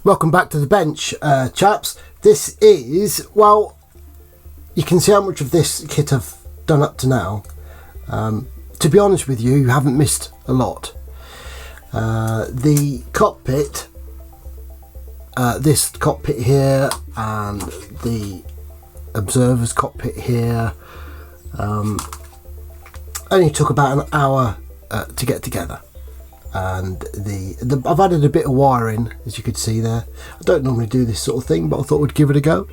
Welcome back to the bench, chaps. This is, well, you can see how much of this kit I've done up to now. To be honest with you, you haven't missed a lot. The cockpit, this cockpit here, and the observer's cockpit here, only took about an hour to get together. And I've added a bit of wiring, as you could see there. I don't normally do this sort of thing, but I thought we'd give it a go.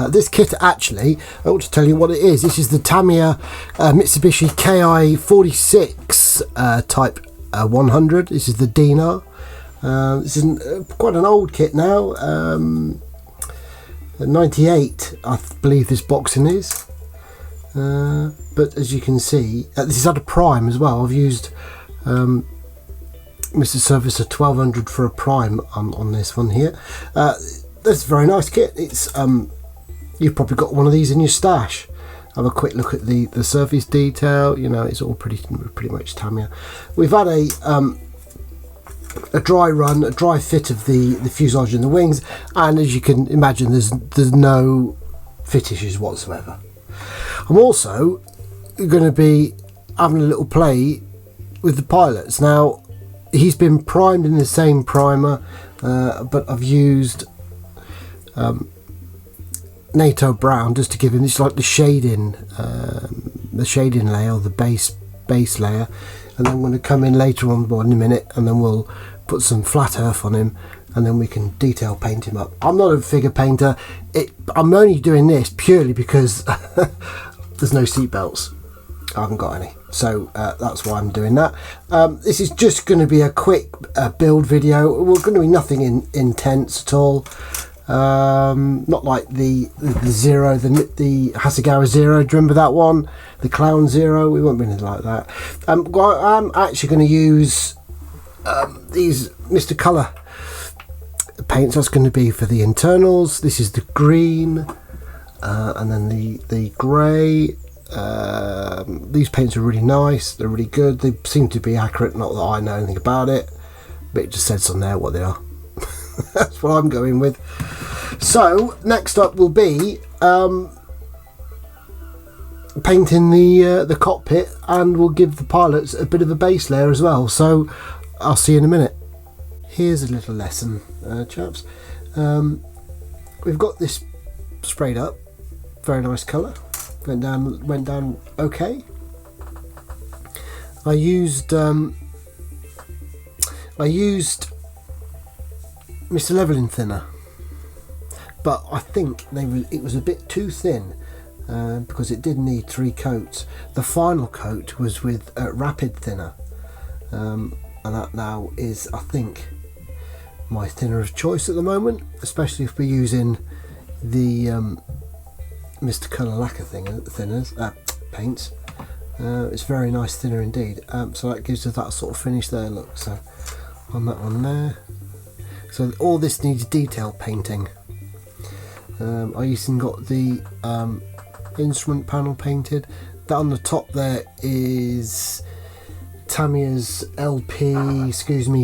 This kit, actually, I want to tell you what it is. This is the Tamiya Mitsubishi Ki-46 Type 100. This is the Dinah. This is quite an old kit now. 98, I believe this boxing is. But as you can see, this is at a prime as well. I've used Mr. Service a 1200 for a prime on this one here. That's a very nice kit. It's you've probably got one of these in your stash. Have a quick look at the surface detail. You know, it's all pretty much Tamiya. We've had a dry run, a dry fit of the fuselage and the wings, and as you can imagine, there's no fit issues whatsoever. I'm also going to be having a little play with the pilots. Now, he's been primed in the same primer, but I've used NATO brown just to give him this, like the shading layer, or the base layer, and then I'm going to come in later on board in a minute, and then we'll put some flat earth on him, and then we can detail paint him up. I'm not a figure painter. I'm only doing this purely because there's no seat belts. I haven't got any, so that's why I'm doing that. This is just going to be a quick build video. We're going to be nothing intense at all. Not like the Zero, the Hasegawa Zero. Do you remember that one? The Clown Zero. We won't be anything like that. I'm actually going to use these Mr. Colour paints. That's going to be for the internals. This is the green, and then the grey. These paints are really nice. They're really good. They seem to be accurate. Not that I know anything about it, but it just says on there what they are. That's what I'm going with. So next up will be painting the cockpit, and we'll give the pilots a bit of a base layer as well. So I'll see you in a minute. Here's a little lesson, chaps. We've got this sprayed up, very nice colour. Went down okay. I used Mr. Leveling thinner, but I think it was a bit too thin, because it did need 3 coats. The final coat was with rapid thinner, and that now is, I think, my thinner of choice at the moment, especially if we're using the Mr. Colour lacquer paints. It's very nice thinner indeed. So that gives us that sort of finish there. Look, so on that one there. So all this needs detail painting. I even got the instrument panel painted. That on the top there is Tamiya's LP,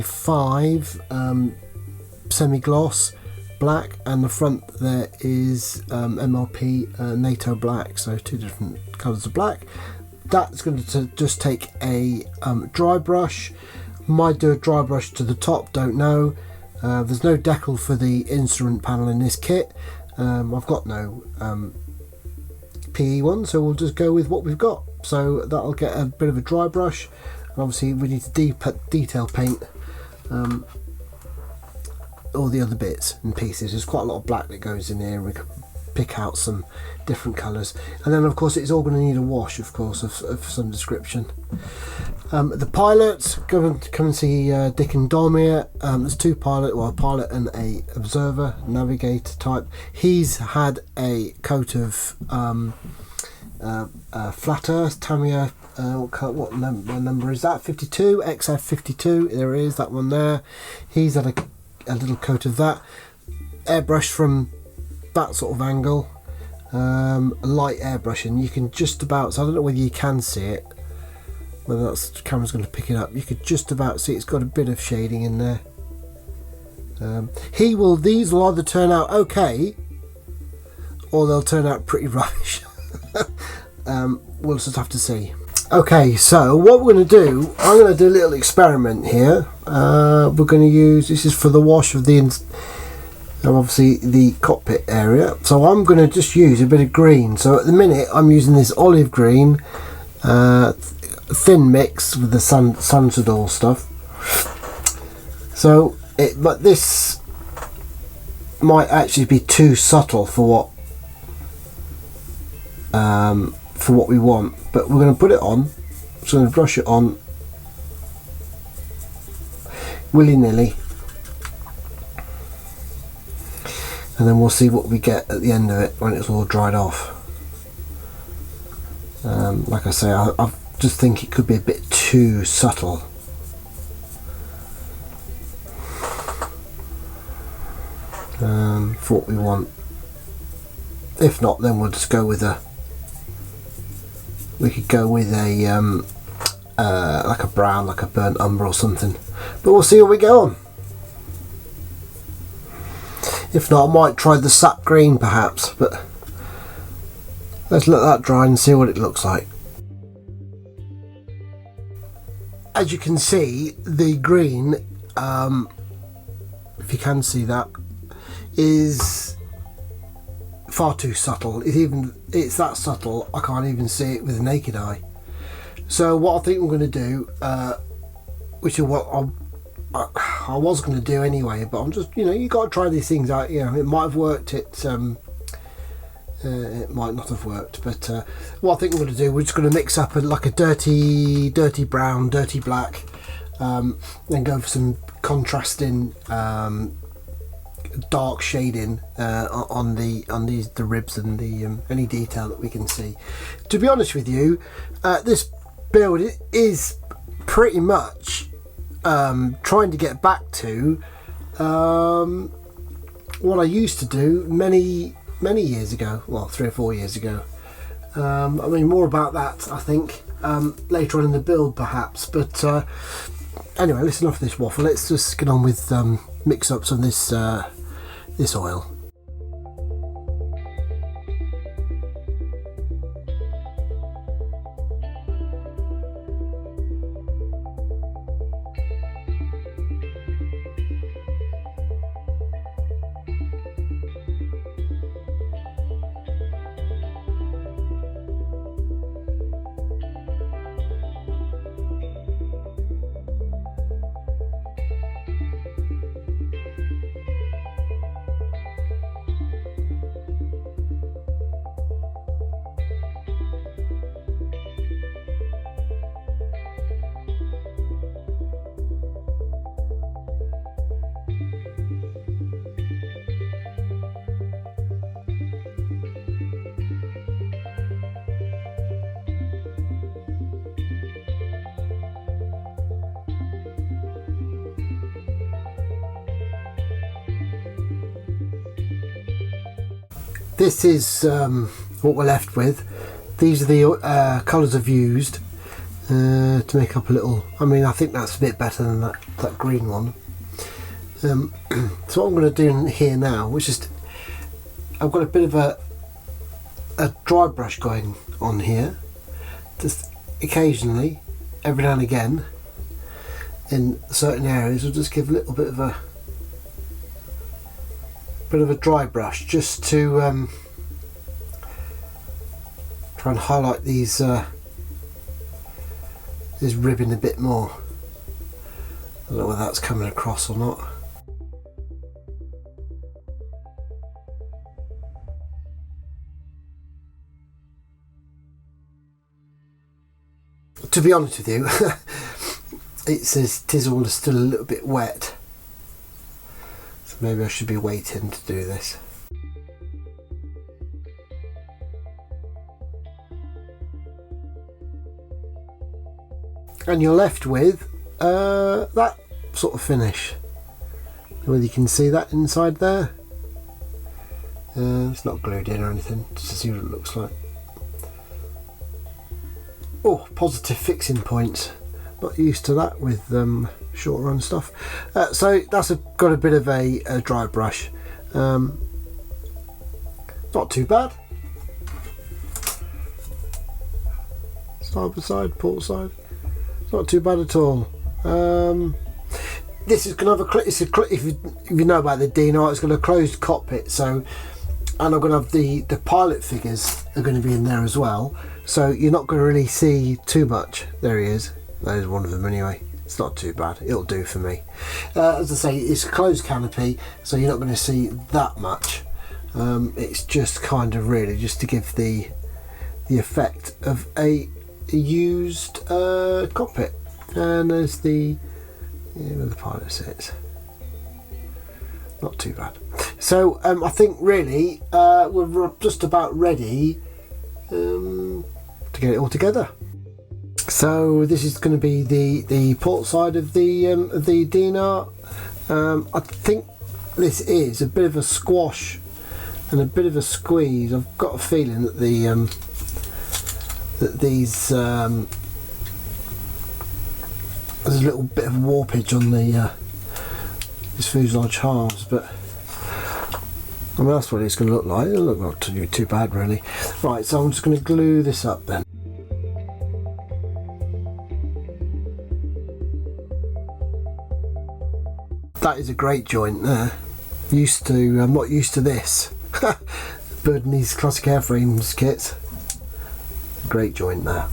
5 semi-gloss black, and the front there is MLP NATO black, so 2 different colours of black. That's going to just take a dry brush. Might do a dry brush to the top, don't know. There's no decal for the instrument panel in this kit. I've got no PE one, so we'll just go with what we've got. So that'll get a bit of a dry brush, and obviously we need to detail paint all the other bits and pieces. There's quite a lot of black that goes in here, and we can pick out some different colours, and then of course it's all going to need a wash, of course, of some description. The pilots, come and see Dick and Dom here. There's 2 pilots, well, a pilot and a observer navigator type. He's had a coat of flat earth Tamiya. What number is that? 52, XF52. There it is, that one there. He's had a little coat of that, airbrush from that sort of angle, a light airbrush, and you can just about, so I don't know whether you can see it, whether that's the camera's going to pick it up. You could just about see it's got a bit of shading in there. These will either turn out okay, or they'll turn out pretty rubbish. We'll just have to see. Okay, so what we're going to do, I'm going to do a little experiment here. We're going to use, this is for the wash of the, obviously the cockpit area. So I'm going to just use a bit of green. So at the minute I'm using this olive green, thin mix with the Sunsador stuff. So but this might actually be too subtle for what we want, but we're going to put it on. So I'm going to brush it on willy-nilly, and then we'll see what we get at the end of it when it's all dried off. Like I say, I just think it could be a bit too subtle. For what we want. If not, then we'll just go with we could go with a like a brown, like a burnt umber or something, but we'll see how we go on. If not, I might try the sap green perhaps, but let's let that dry and see what it looks like. As you can see, the green, if you can see that, is far too subtle. It's that subtle I can't even see it with the naked eye. So what I think I'm going to do, which is what I was going to do anyway, but I'm just, you got to try these things out. It might have worked, it might not have worked, but what I think I'm going to do, we're just going to mix up like a dirty brown, dirty black, then go for some contrasting dark shading on the ribs and the any detail that we can see. To be honest with you, this build is pretty much trying to get back to what I used to do many years ago, well 3 or 4 years ago. I mean, more about that I think later on in the build perhaps, but anyway, listen off this waffle, let's just get on with mix up some of this oil. This is what we're left with. These are the colours I've used to make up a little, I mean, I think that's a bit better than that green one. So what I'm going to do here now, which is, I've got a bit of a dry brush going on here, just occasionally, every now and again, in certain areas, we'll just give a little bit of a dry brush, just to try and highlight these this ribbon a bit more. I don't know whether that's coming across or not. To be honest with you, it is all still a little bit wet. Maybe I should be waiting to do this. And you're left with that sort of finish. Whether you can see that inside there. It's not glued in or anything, just to see what it looks like. Oh, positive fixing points. not used to that with short run stuff. So that's got a bit of a dry brush. Not too bad. Side by side, port side, not too bad at all. This is going to have if you know about the Dinah, it's got a closed cockpit, so, and I'm going to have the pilot figures are going to be in there as well, so you're not going to really see too much. There he is. There's one of them anyway. It's not too bad. It'll do for me. As I say, it's a closed canopy, so you're not going to see that much. It's just kind of really just to give the effect of a used cockpit. And there's where the pilot sits. Not too bad. So I think really we're just about ready to get it all together. So this is going to be the port side of the Dinah. I think this is a bit of a squash and a bit of a squeeze. I've got a feeling that these there's a little bit of warpage on this fuselage halves, but I mean that's what it's going to look like. It'll look not too bad really. Right, so I'm just going to glue this up then. That is a great joint there. I'm not used to this. Bird and these classic airframes kits. Great joint there.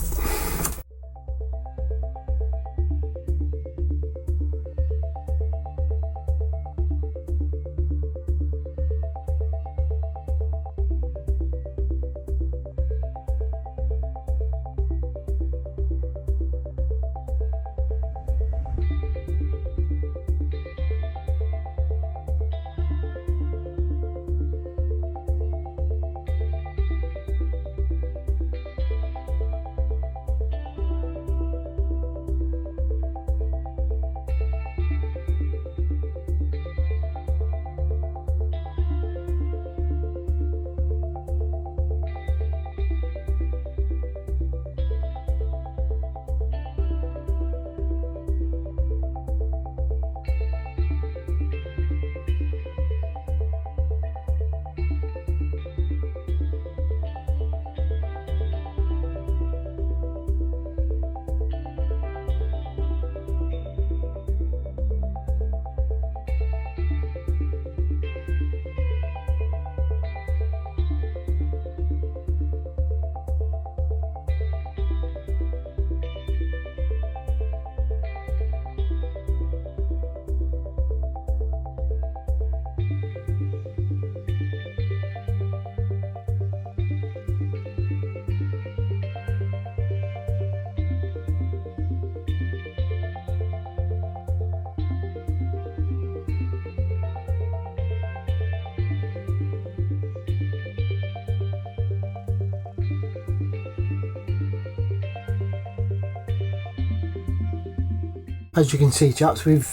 As you can see, chaps, we've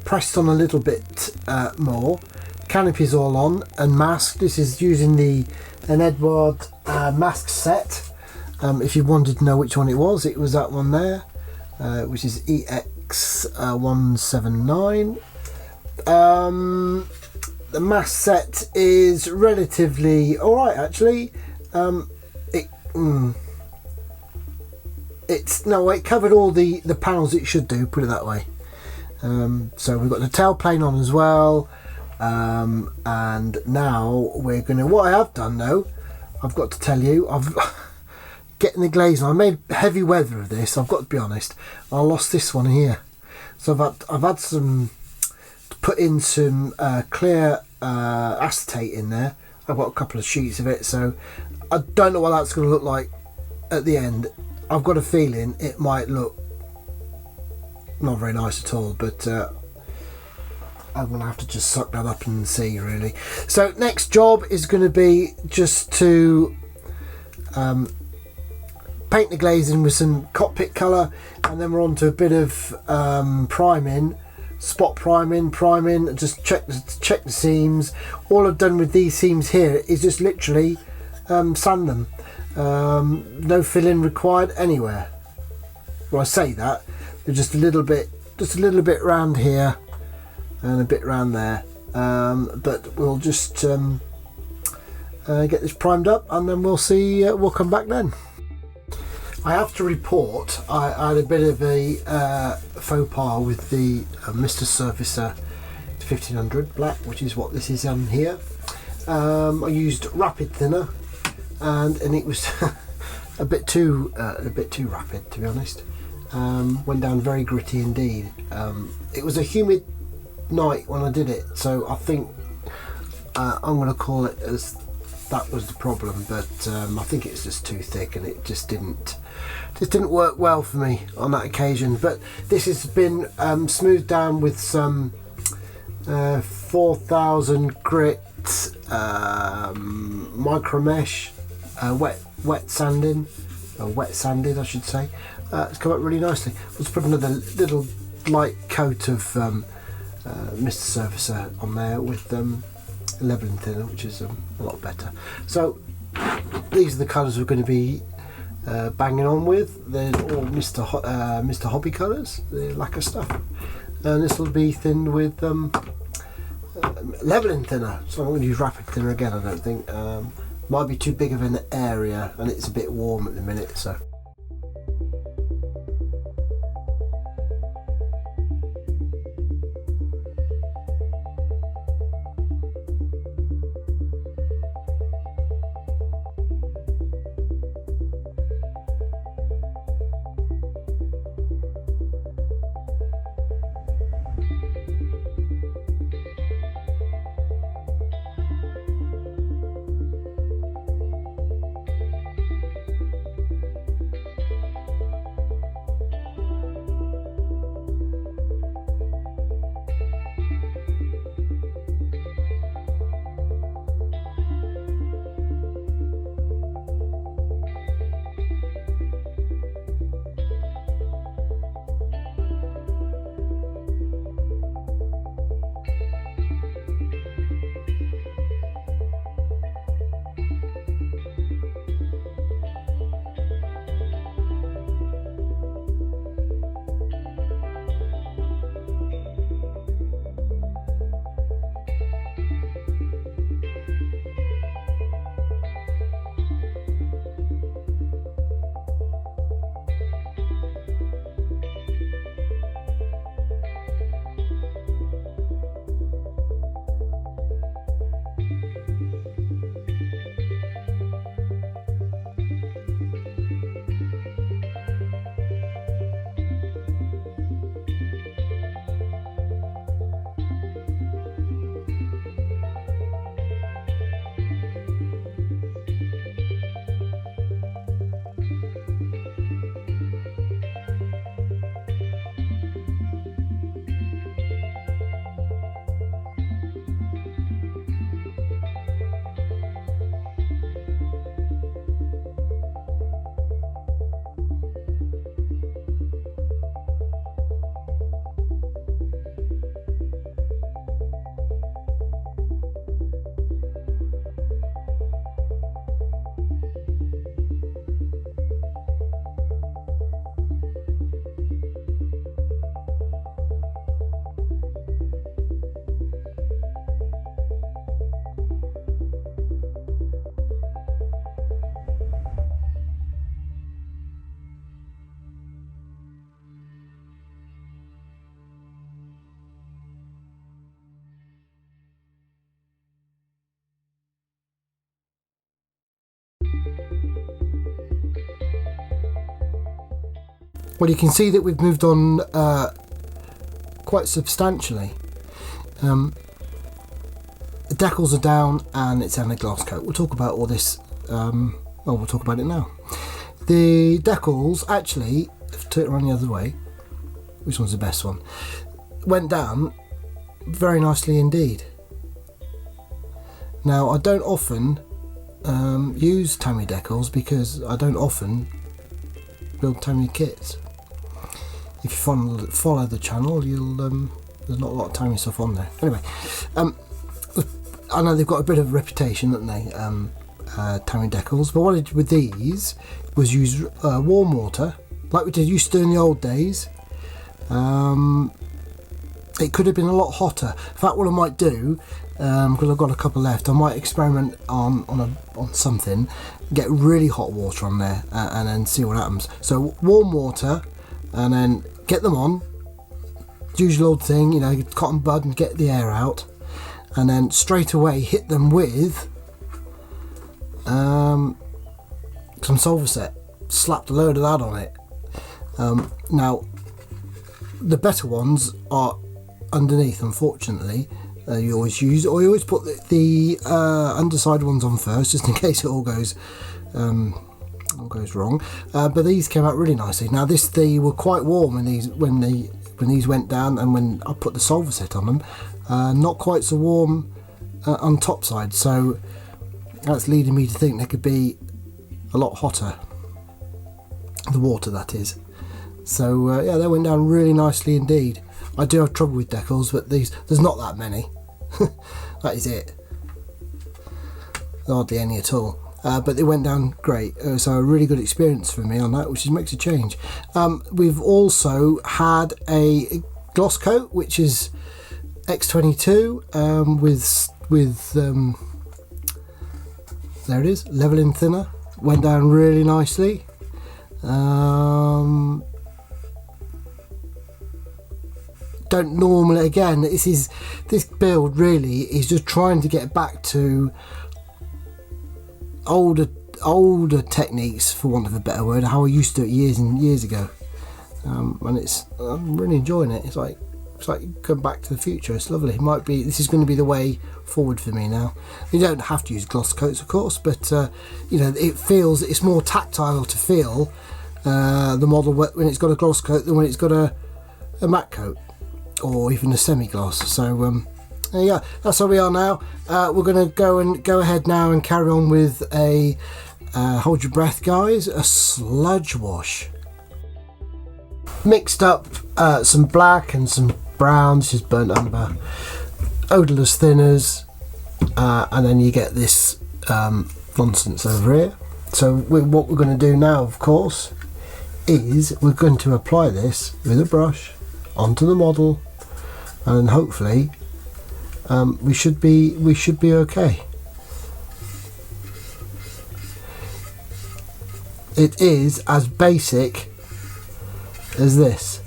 pressed on a little bit more. Canopy's all on and masked. This is using an Edward mask set. If you wanted to know which one it was that one there, which is EX179. The mask set is relatively alright actually. It covered all the panels it should do, put it that way. So we've got the tailplane on as well, and now we're gonna, what I have done though, I've got to tell you, I've getting the glaze on. I made heavy weather of this, I've got to be honest. I lost this one here, so I've had some to put in some clear acetate in there. I've got a couple of sheets of it, so I don't know what that's going to look like at the end. I've got a feeling it might look not very nice at all, but I'm going to have to just suck that up and see really. So next job is going to be just to paint the glazing with some cockpit colour, and then we're on to a bit of priming, spot priming, just check the seams. All I've done with these seams here is just literally sand them. No filling required anywhere. Well, I say that, just a little bit round here and a bit round there, but we'll just get this primed up, and then we'll see. We'll come back then. I have to report I had a bit of a faux pas with the Mr. Surfacer 1500 black, which is what this is on here. I used rapid thinner, and it was a bit too rapid, to be honest. Went down very gritty indeed. It was a humid night when I did it, so I think I'm going to call it as that was the problem. But I think it's just too thick, and it just didn't work well for me on that occasion. But this has been smoothed down with some 4000 grit micro mesh, wet sanded, I should say. It's come up really nicely. Let's put another little light coat of Mr. Surfacer on there with leveling thinner, which is a lot better. So these are the colours we're going to be banging on with. They're all Mr. Hobby colours, the lacquer stuff, and this will be thinned with leveling thinner. So I'm going to use rapid thinner again. I don't think might be too big of an area, and it's a bit warm at the minute, so. Well, you can see that we've moved on quite substantially. The decals are down and it's on a glass coat. We'll talk about all this, we'll talk about it now. The decals, actually, turn it around the other way, which one's the best one, went down very nicely indeed. Now, I don't often use Tamiya decals because I don't often build Tamiya kits. If you follow the channel, you'll there's not a lot of Tamiya stuff on there. Anyway, I know they've got a bit of a reputation, haven't they, Tamiya decals, but what I did with these was use warm water, like we used to do in the old days, It could have been a lot hotter. In fact, what I might do, because I've got a couple left, I might experiment on something, get really hot water on there, and then see what happens. So warm water, and then get them on. Usual old thing, you know, cotton bud and get the air out, and then straight away hit them with some Solvaset. Slapped a load of that on it. Now, the better ones are underneath, unfortunately. You always put the underside ones on first, just in case it all goes wrong. But these came out really nicely. Now they were quite warm when these went down, and when I put the Solvaset on them, not quite so warm on top side. So that's leading me to think they could be a lot hotter. The water, that is. So yeah, they went down really nicely indeed. I do have trouble with decals, but there's not that many. That is it. Hardly any at all. But they went down great. So a really good experience for me on that, which makes a change. We've also had a gloss coat, which is X22 with there it is, leveling thinner. Went down really nicely. Don't normally, again, this build really is just trying to get back to older techniques, for want of a better word, how I used to do it years and years ago. And I'm really enjoying it. It's like going back to the future. It's lovely. This is going to be the way forward for me now. You don't have to use gloss coats, of course, but you know, it's more tactile to feel the model when it's got a gloss coat than when it's got a matte coat, or even a semi-gloss. So yeah, that's where we are now. We're going to go ahead now and carry on with a hold your breath, guys, a sludge wash. Mixed up some black and some brown. This is burnt umber, odorless thinners, and then you get this nonsense over here. So what we're going to do now, of course, is we're going to apply this with a brush onto the model, and hopefully we should be okay. It is as basic as this.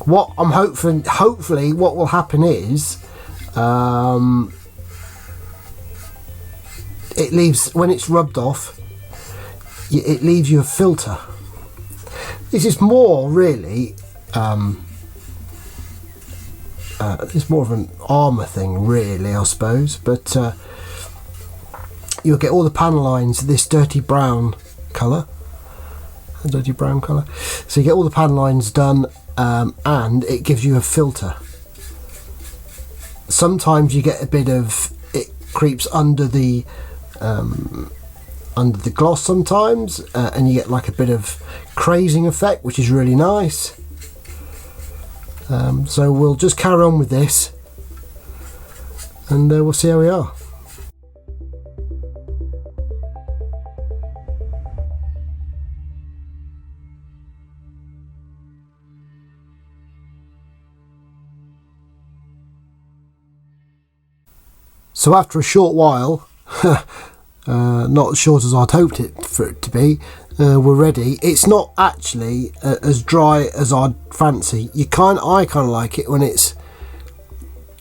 What I'm hopefully what will happen is it leaves, when it's rubbed off, it leaves you a filter. This is more really it's more of an armour thing really, I suppose, but you'll get all the panel lines this dirty brown colour, so you get all the panel lines done, and it gives you a filter. Sometimes you get a bit of it creeps under the gloss sometimes, and you get like a bit of crazing effect, which is really nice. So we'll just carry on with this, and we'll see how we are. So after a short while, not as short as I'd hoped for it to be, we're ready. It's not actually as dry as I'd fancy. I kind of like it when it's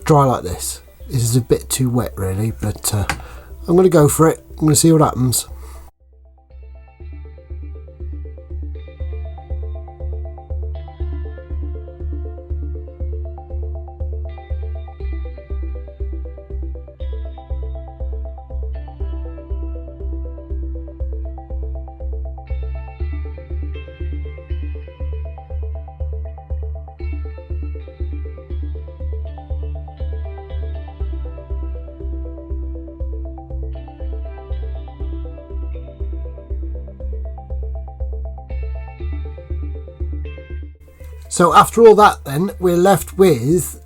dry like this. This is a bit too wet really, but I'm going to go for it. I'm going to see what happens. So after all that, then we're left with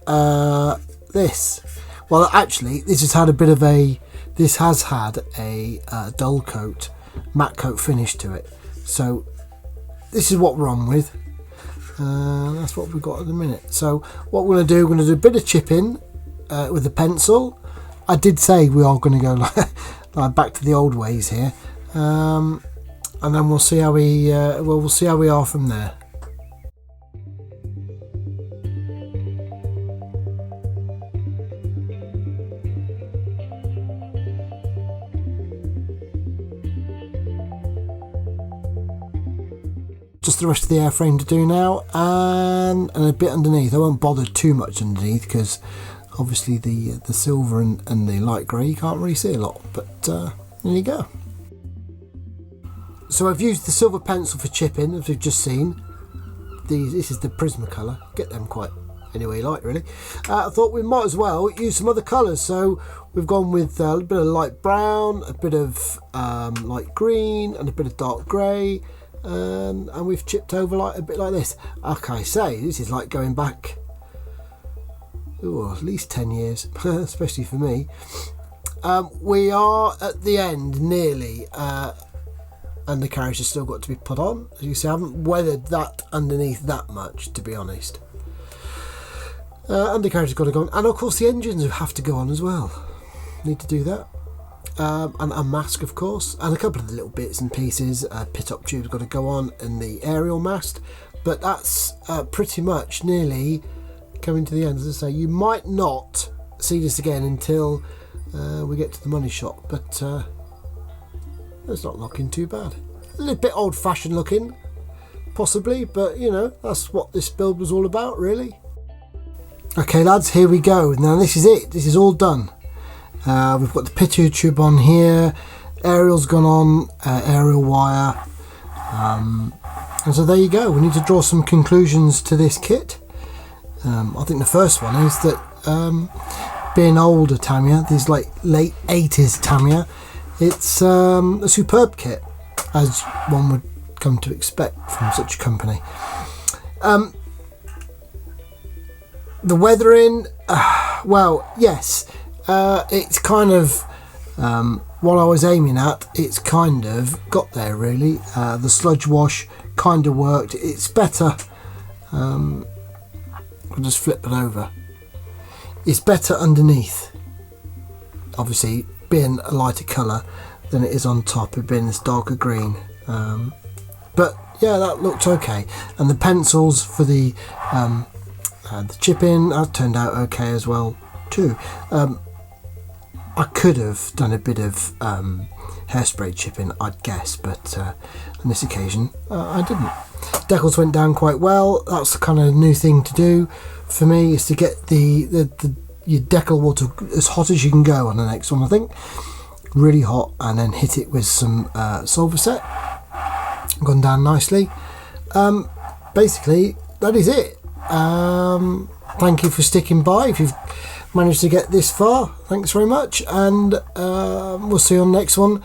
this. Well, actually, this has had a dull coat, matte coat finish to it. So this is what we're on with. That's what we've got at the minute. So what we're going to do, we're going to do a bit of chipping with the pencil. I did say we are going to go like back to the old ways here, and then we'll see how we'll see how we are from there. Just the rest of the airframe to do now, and a bit underneath. I won't bother too much underneath because obviously the silver and the light grey you can't really see a lot, but there you go. So I've used the silver pencil for chipping, as we've just seen. This is the Prismacolor. Get them quite any way you like, really. I thought we might as well use some other colours, so we've gone with a bit of light brown, a bit of light green, and a bit of dark grey. And we've chipped over like a bit like this. Like I say, this is like going back at least 10 years, especially for me. We are at the end nearly, and the carriage has still got to be put on. As you see, I haven't weathered that underneath that much, to be honest. Undercarriage has got to go on, and of course the engines have to go on as well. Need to do that. And a mask, of course, and a couple of the little bits and pieces. Pit-up tube's got to go on, and the aerial mast. But that's pretty much nearly coming to the end. As I say, you might not see this again until we get to the money shot, but it's not looking too bad. A little bit old-fashioned looking, possibly, but you know, that's what this build was all about, really. Okay, lads, here we go. Now this is it. This is all done. We've got the pitot tube on here, aerial's gone on, aerial wire, and so there you go. We need to draw some conclusions to this kit. I think the first one is that being older Tamiya, these like late 80s Tamiya, it's a superb kit, as one would come to expect from such a company. The weathering, well, yes. It's kind of what I was aiming at. It's kind of got there, really. The sludge wash kind of worked. It's better. I'll just flip it over. It's better underneath. Obviously, being a lighter colour than it is on top, it being this darker green. But yeah, that looked okay. And the pencils for the chipping, that turned out okay as well too. I could have done a bit of hairspray chipping, I'd guess, but on this occasion I didn't. Decals went down quite well. That's the kind of new thing to do for me, is to get your decal water as hot as you can go on the next one, I think. Really hot, and then hit it with some Silverset. Gone down nicely. Basically, that is it. Thank you for sticking by. If you've managed to get this far, thanks very much, and we'll see you on the next one.